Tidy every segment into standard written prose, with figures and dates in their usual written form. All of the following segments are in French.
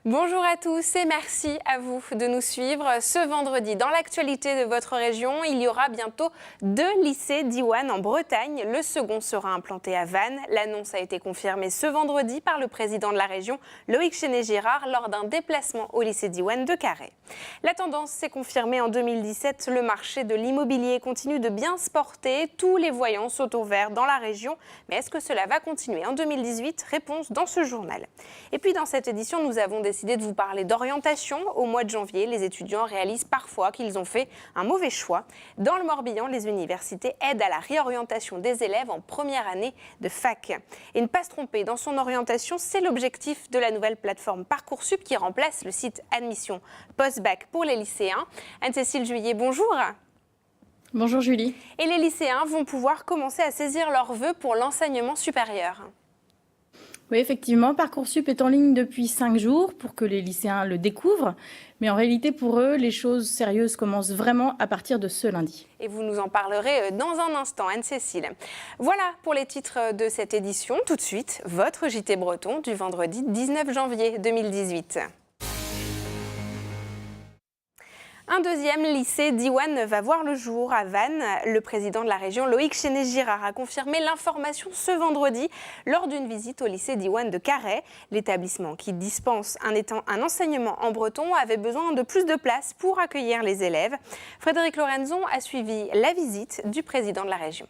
Bonjour à tous et merci à vous de nous suivre. Ce vendredi, dans l'actualité de votre région, il y aura bientôt 2 lycées Diwan en Bretagne. Le second sera implanté à Vannes. L'annonce a été confirmée ce vendredi par le président de la région, Loïc Chenet-Girard, lors d'un déplacement au lycée Diwan de Carhaix. La tendance s'est confirmée en 2017. Le marché de l'immobilier continue de bien se porter. Tous les voyants sont au vert dans la région. Mais est-ce que cela va continuer en 2018 ? Réponse dans ce journal. Et puis dans cette édition, nous avons décidé de vous parler d'orientation. Au mois de janvier, les étudiants réalisent parfois qu'ils ont fait un mauvais choix. Dans le Morbihan, les universités aident à la réorientation des élèves en première année de fac. Et ne pas se tromper dans son orientation, c'est l'objectif de la nouvelle plateforme Parcoursup qui remplace le site admission post-bac pour les lycéens. Anne-Cécile Juillet, bonjour. Bonjour Julie. Et les lycéens vont pouvoir commencer à saisir leurs vœux pour l'enseignement supérieur. Oui, effectivement, Parcoursup est en ligne depuis 5 jours pour que les lycéens le découvrent. Mais en réalité, pour eux, les choses sérieuses commencent vraiment à partir de ce lundi. Et vous nous en parlerez dans un instant, Anne-Cécile. Voilà pour les titres de cette édition. Tout de suite, votre JT Breton du vendredi 19 janvier 2018. Un deuxième lycée Diwan va voir le jour à Vannes. Le président de la région, Loïc Chenet-Girard, a confirmé l'information ce vendredi lors d'une visite au lycée Diwan de Carhaix. L'établissement qui dispense un enseignement en breton avait besoin de plus de place pour accueillir les élèves. Frédéric Lorenzon a suivi la visite du président de la région.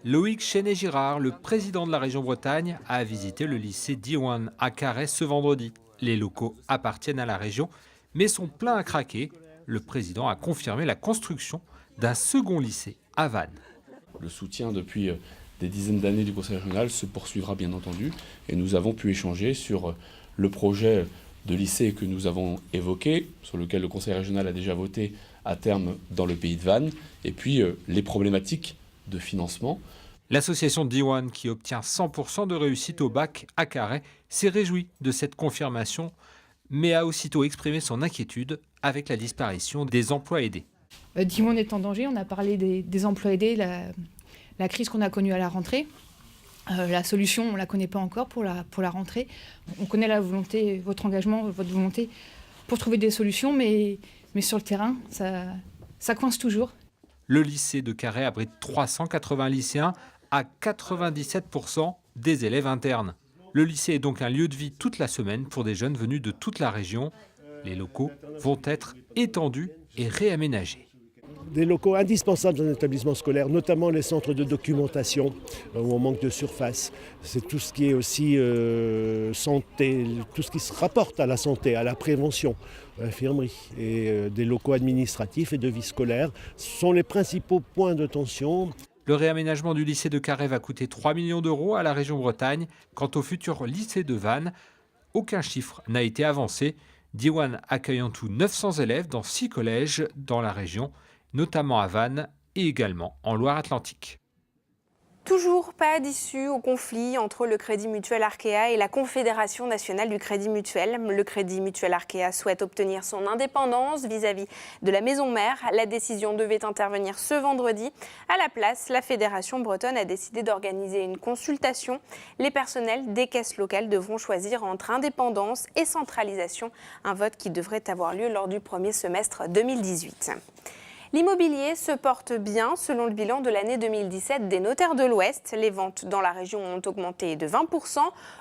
Loïc Chenet-Girard, le président de la région Bretagne, a visité le lycée Diwan à Carhaix ce vendredi. Les locaux appartiennent à la région, mais sont pleins à craquer. Le président a confirmé la construction d'un second lycée à Vannes. Le soutien depuis des dizaines d'années du Conseil régional se poursuivra bien entendu et nous avons pu échanger sur le projet de lycée que nous avons évoqué, sur lequel le Conseil régional a déjà voté à terme dans le pays de Vannes, et puis les problématiques de financement. L'association Diwan, qui obtient 100% de réussite au bac à Carhaix, s'est réjouie de cette confirmation, mais a aussitôt exprimé son inquiétude avec la disparition des emplois aidés. Diwan est en danger, on a parlé des emplois aidés, la crise qu'on a connue à la rentrée. La solution, on ne la connaît pas encore pour la rentrée. On connaît la volonté, votre engagement, votre volonté pour trouver des solutions, mais sur le terrain, ça coince toujours. Le lycée de Carhaix abrite 380 lycéens, à 97% des élèves internes. Le lycée est donc un lieu de vie toute la semaine pour des jeunes venus de toute la région. Les locaux vont être étendus et réaménagés. Des locaux indispensables dans un établissement scolaire, notamment les centres de documentation où on manque de surface. C'est tout ce qui est aussi santé, tout ce qui se rapporte à la santé, à la prévention, à l'infirmerie. Et des locaux administratifs et de vie scolaire sont les principaux points de tension. Le réaménagement du lycée de Carhaix va coûter 3 millions d'euros à la région Bretagne. Quant au futur lycée de Vannes, aucun chiffre n'a été avancé. Diwan accueille en tout 900 élèves dans 6 collèges dans la région, notamment à Vannes et également en Loire-Atlantique. Toujours pas d'issue au conflit entre le Crédit Mutuel Arkea et la Confédération nationale du Crédit Mutuel. Le Crédit Mutuel Arkea souhaite obtenir son indépendance vis-à-vis de la maison mère. La décision devait intervenir ce vendredi. À la place, la Fédération bretonne a décidé d'organiser une consultation. Les personnels des caisses locales devront choisir entre indépendance et centralisation, un vote qui devrait avoir lieu lors du premier semestre 2018. L'immobilier se porte bien selon le bilan de l'année 2017 des notaires de l'Ouest. Les ventes dans la région ont augmenté de 20%.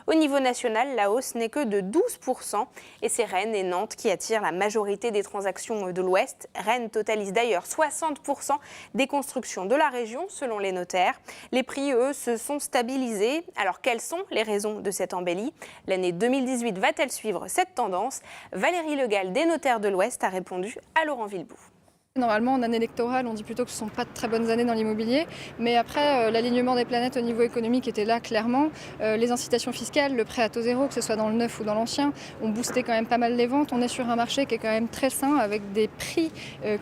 Au niveau national, la hausse n'est que de 12%. Et c'est Rennes et Nantes qui attirent la majorité des transactions de l'Ouest. Rennes totalise d'ailleurs 60% des constructions de la région selon les notaires. Les prix, eux, se sont stabilisés. Alors quelles sont les raisons de cette embellie ? L'année 2018 va-t-elle suivre cette tendance ? Valérie Legal des notaires de l'Ouest a répondu à Laurent Villebout. Normalement, en année électorale, on dit plutôt que ce ne sont pas de très bonnes années dans l'immobilier. Mais après, l'alignement des planètes au niveau économique était là, clairement. Les incitations fiscales, le prêt à taux zéro, que ce soit dans le neuf ou dans l'ancien, ont boosté quand même pas mal les ventes. On est sur un marché qui est quand même très sain, avec des prix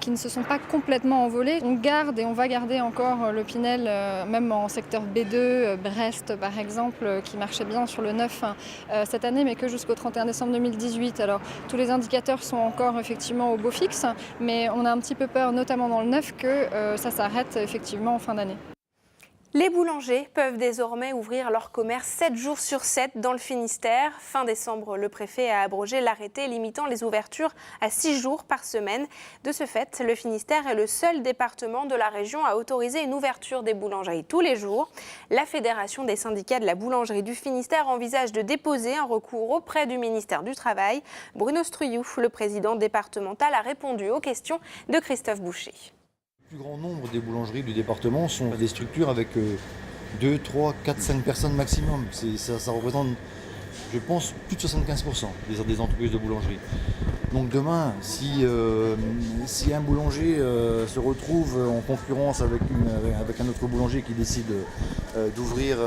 qui ne se sont pas complètement envolés. On garde et on va garder encore le Pinel, même en secteur B2, Brest par exemple, qui marchait bien sur le neuf cette année, mais que jusqu'au 31 décembre 2018. Alors, tous les indicateurs sont encore effectivement au beau fixe, mais on a un petit peu peur, notamment dans le neuf, que ça s'arrête effectivement en fin d'année. Les boulangers peuvent désormais ouvrir leur commerce 7 jours sur 7 dans le Finistère. Fin décembre, le préfet a abrogé l'arrêté limitant les ouvertures à 6 jours par semaine. De ce fait, le Finistère est le seul département de la région à autoriser une ouverture des boulangeries tous les jours. La Fédération des syndicats de la boulangerie du Finistère envisage de déposer un recours auprès du ministère du Travail. Bruno Struyoux, le président départemental, a répondu aux questions de Christophe Boucher. Le plus grand nombre des boulangeries du département sont des structures avec 2, 3, 4, 5 personnes maximum. Ça représente, je pense, plus de 75% des entreprises de boulangerie. Donc demain, si un boulanger se retrouve en concurrence avec un autre boulanger qui décide d'ouvrir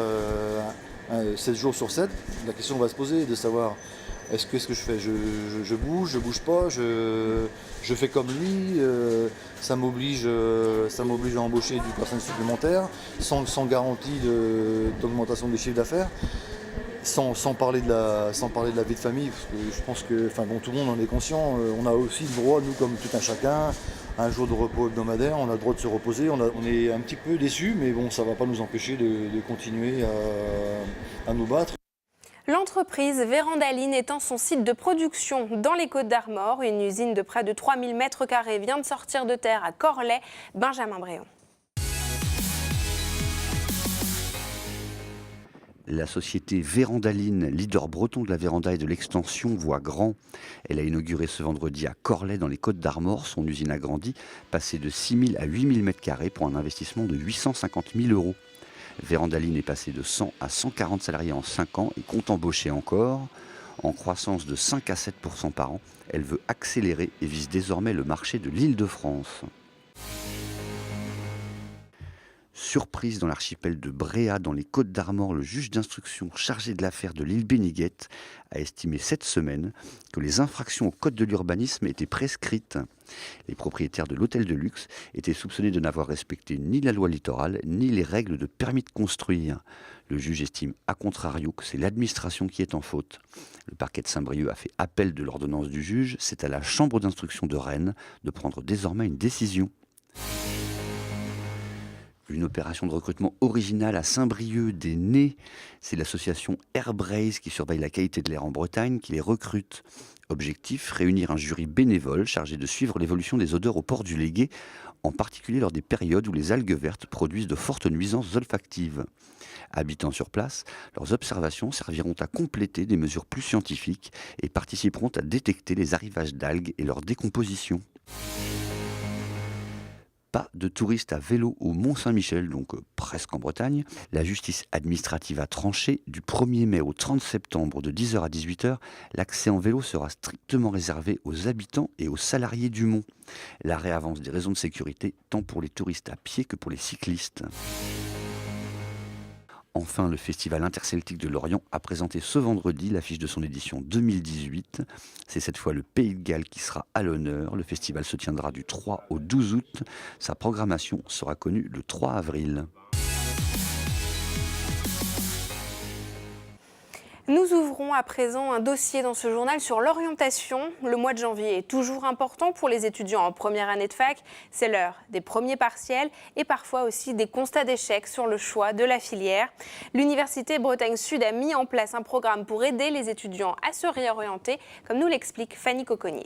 7 jours sur 7, la question va se poser de savoir qu'est-ce que je fais, je bouge pas, je fais comme lui, ça m'oblige à embaucher du personnel supplémentaire, sans garantie d'augmentation des chiffres d'affaires, sans parler de la vie de famille, parce que je pense que tout le monde en est conscient, on a aussi le droit, nous comme tout un chacun, un jour de repos hebdomadaire, on a le droit de se reposer, on est un petit peu déçus, mais bon, ça ne va pas nous empêcher de continuer à nous battre. L'entreprise Vérandaline étend son site de production dans les Côtes-d'Armor. Une usine de près de 3000 m² vient de sortir de terre à Corlay. Benjamin Bréon. La société Vérandaline, leader breton de la véranda et de l'extension, voit grand. Elle a inauguré ce vendredi à Corlay, dans les Côtes-d'Armor. Son usine a grandi, passé de 6 000 à 8 000 m² pour un investissement de 850 000 €. Vérandaline est passée de 100 à 140 salariés en 5 ans et compte embaucher encore. En croissance de 5 à 7% par an, elle veut accélérer et vise désormais le marché de l'Île-de-France. Surprise dans l'archipel de Bréa, dans les Côtes-d'Armor, le juge d'instruction chargé de l'affaire de l'île Béniguette a estimé cette semaine que les infractions au code de l'urbanisme étaient prescrites. Les propriétaires de l'hôtel de luxe étaient soupçonnés de n'avoir respecté ni la loi littorale, ni les règles de permis de construire. Le juge estime à contrario que c'est l'administration qui est en faute. Le parquet de Saint-Brieuc a fait appel de l'ordonnance du juge. C'est à la chambre d'instruction de Rennes de prendre désormais une décision. Une opération de recrutement originale à Saint-Brieuc des nés. C'est l'association Airbrace qui surveille la qualité de l'air en Bretagne qui les recrute. Objectif, réunir un jury bénévole chargé de suivre l'évolution des odeurs au port du Légué, en particulier lors des périodes où les algues vertes produisent de fortes nuisances olfactives. Habitant sur place, leurs observations serviront à compléter des mesures plus scientifiques et participeront à détecter les arrivages d'algues et leur décomposition. Pas de touristes à vélo au Mont-Saint-Michel, donc presque en Bretagne. La justice administrative a tranché. Du 1er mai au 30 septembre de 10h à 18h, l'accès en vélo sera strictement réservé aux habitants et aux salariés du Mont. L'arrêt avance des raisons de sécurité, tant pour les touristes à pied que pour les cyclistes. Enfin, le Festival interceltique de Lorient a présenté ce vendredi l'affiche de son édition 2018. C'est cette fois le Pays de Galles qui sera à l'honneur. Le festival se tiendra du 3 au 12 août. Sa programmation sera connue le 3 avril. Nous ouvrons à présent un dossier dans ce journal sur l'orientation. Le mois de janvier est toujours important pour les étudiants en première année de fac. C'est l'heure des premiers partiels et parfois aussi des constats d'échec sur le choix de la filière. L'Université Bretagne Sud a mis en place un programme pour aider les étudiants à se réorienter, comme nous l'explique Fanny Coconnier.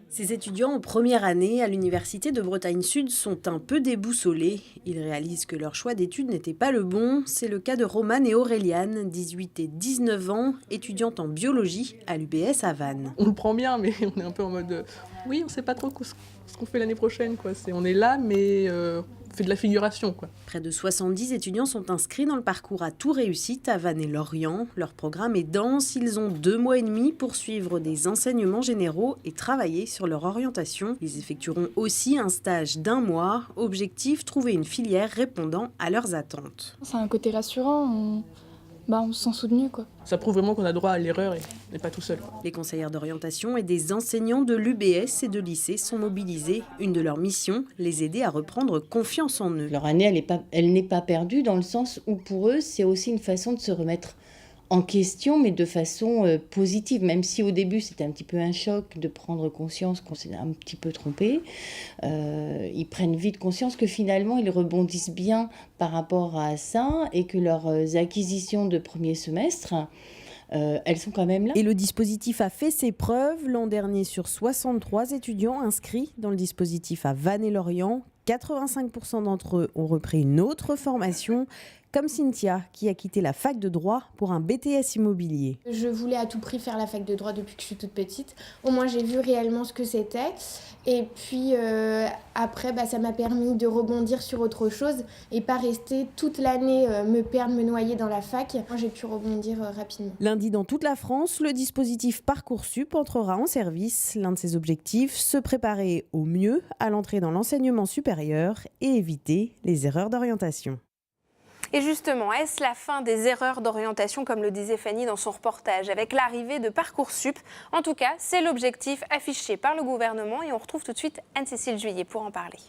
Ces étudiants en première année à l'Université de Bretagne Sud sont un peu déboussolés. Ils réalisent que leur choix d'études n'était pas le bon. C'est le cas de Romane et Auréliane, 18 et 19 ans, étudiantes en biologie à l'UBS à Vannes. On le prend bien, mais on est un peu en mode oui, on ne sait pas trop ce qu'on fait l'année prochaine, quoi. On est là, mais on fait de la figuration, quoi. Près de 70 étudiants sont inscrits dans le parcours à tout réussite à Vannes et Lorient. Leur programme est dense. Ils ont 2 mois et demi pour suivre des enseignements généraux et travailler sur leur orientation. Ils effectueront aussi un stage d'1 mois. Objectif, trouver une filière répondant à leurs attentes. C'est un côté rassurant. On se sent soutenu, quoi. Ça prouve vraiment qu'on a droit à l'erreur et on n'est pas tout seul, quoi. Les conseillères d'orientation et des enseignants de l'UBS et de lycée sont mobilisés. Une de leurs missions, les aider à reprendre confiance en eux. Leur année, elle n'est pas perdue dans le sens où pour eux, c'est aussi une façon de se remettre en question, mais de façon positive, même si au début c'était un petit peu un choc de prendre conscience qu'on s'est un petit peu trompé. Ils prennent vite conscience que finalement ils rebondissent bien par rapport à ça et que leurs acquisitions de premier semestre, elles sont quand même là. Et le dispositif a fait ses preuves. L'an dernier, sur 63 étudiants inscrits dans le dispositif à Vannes-et-Lorient, 85% d'entre eux ont repris une autre formation, comme Cynthia, qui a quitté la fac de droit pour un BTS immobilier. Je voulais à tout prix faire la fac de droit depuis que je suis toute petite. Au moins, j'ai vu réellement ce que c'était. Et puis après, ça m'a permis de rebondir sur autre chose et pas rester toute l'année me perdre, me noyer dans la fac. Moi, j'ai pu rebondir rapidement. Lundi, dans toute la France, le dispositif Parcoursup entrera en service. L'un de ses objectifs, se préparer au mieux à l'entrée dans l'enseignement supérieur et éviter les erreurs d'orientation. Et justement, est-ce la fin des erreurs d'orientation, comme le disait Fanny dans son reportage, avec l'arrivée de Parcoursup? En tout cas, c'est l'objectif affiché par le gouvernement et on retrouve tout de suite Anne-Cécile Juillet pour en parler.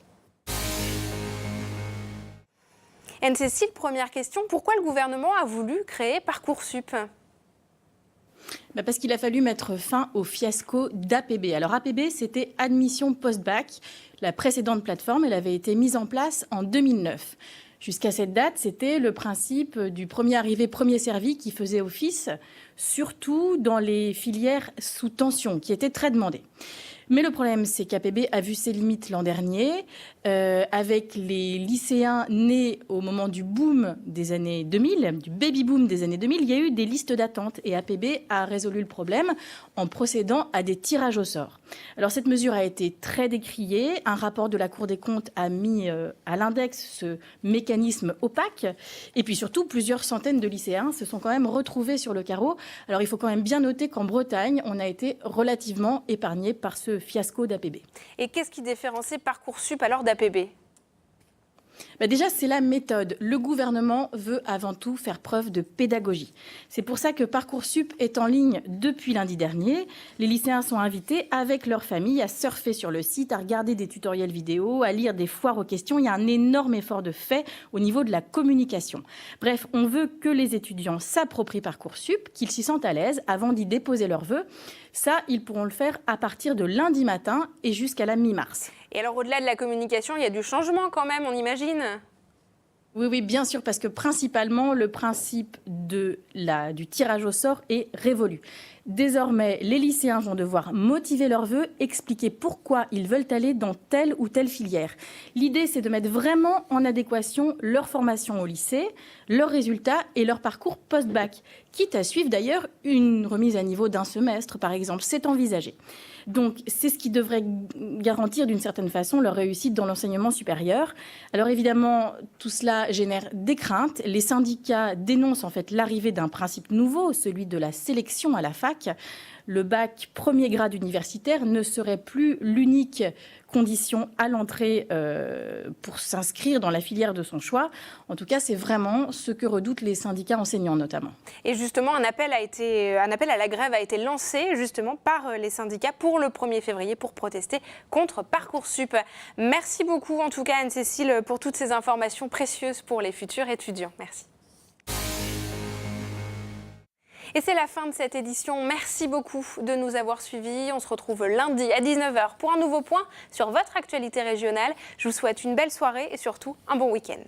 Anne-Cécile, première question, pourquoi le gouvernement a voulu créer Parcoursup ? Parce qu'il a fallu mettre fin au fiasco d'APB. Alors APB, c'était Admission Post-Bac. La précédente plateforme, elle avait été mise en place en 2009. Jusqu'à cette date, c'était le principe du premier arrivé, premier servi qui faisait office, surtout dans les filières sous tension, qui étaient très demandées. Mais le problème, c'est qu'APB a vu ses limites l'an dernier. Avec les lycéens nés au moment du boom des années 2000, du baby-boom des années 2000, il y a eu des listes d'attente. Et APB a résolu le problème en procédant à des tirages au sort. Alors cette mesure a été très décriée. Un rapport de la Cour des comptes a mis à l'index ce mécanisme opaque. Et puis surtout, plusieurs centaines de lycéens se sont quand même retrouvés sur le carreau. Alors il faut quand même bien noter qu'en Bretagne, on a été relativement épargné par ce fiasco d'APB. Et qu'est-ce qui différencie Parcoursup alors d'APB ? Déjà, c'est la méthode. Le gouvernement veut avant tout faire preuve de pédagogie. C'est pour ça que Parcoursup est en ligne depuis lundi dernier. Les lycéens sont invités avec leur famille à surfer sur le site, à regarder des tutoriels vidéo, à lire des foires aux questions. Il y a un énorme effort de fait au niveau de la communication. Bref, on veut que les étudiants s'approprient Parcoursup, qu'ils s'y sentent à l'aise avant d'y déposer leurs vœux. Ça, ils pourront le faire à partir de lundi matin et jusqu'à la mi-mars. Et alors, au-delà de la communication, il y a du changement quand même, on imagine ? Oui, bien sûr, parce que principalement, le principe du tirage au sort est révolu. Désormais, les lycéens vont devoir motiver leurs vœux, expliquer pourquoi ils veulent aller dans telle ou telle filière. L'idée, c'est de mettre vraiment en adéquation leur formation au lycée, leurs résultats et leur parcours post-bac, quitte à suivre d'ailleurs une remise à niveau d'un semestre, par exemple. C'est envisagé. Donc, c'est ce qui devrait garantir d'une certaine façon leur réussite dans l'enseignement supérieur. Alors évidemment, tout cela génère des craintes. Les syndicats dénoncent en fait l'arrivée d'un principe nouveau, celui de la sélection à la fac. Le bac premier grade universitaire ne serait plus l'unique condition à l'entrée pour s'inscrire dans la filière de son choix. En tout cas, c'est vraiment ce que redoutent les syndicats enseignants notamment. Et justement, un appel à la grève a été lancé justement par les syndicats pour le 1er février pour protester contre Parcoursup. Merci beaucoup en tout cas Anne-Cécile pour toutes ces informations précieuses pour les futurs étudiants. Merci. Et c'est la fin de cette édition. Merci beaucoup de nous avoir suivis. On se retrouve lundi à 19h pour un nouveau point sur votre actualité régionale. Je vous souhaite une belle soirée et surtout un bon week-end.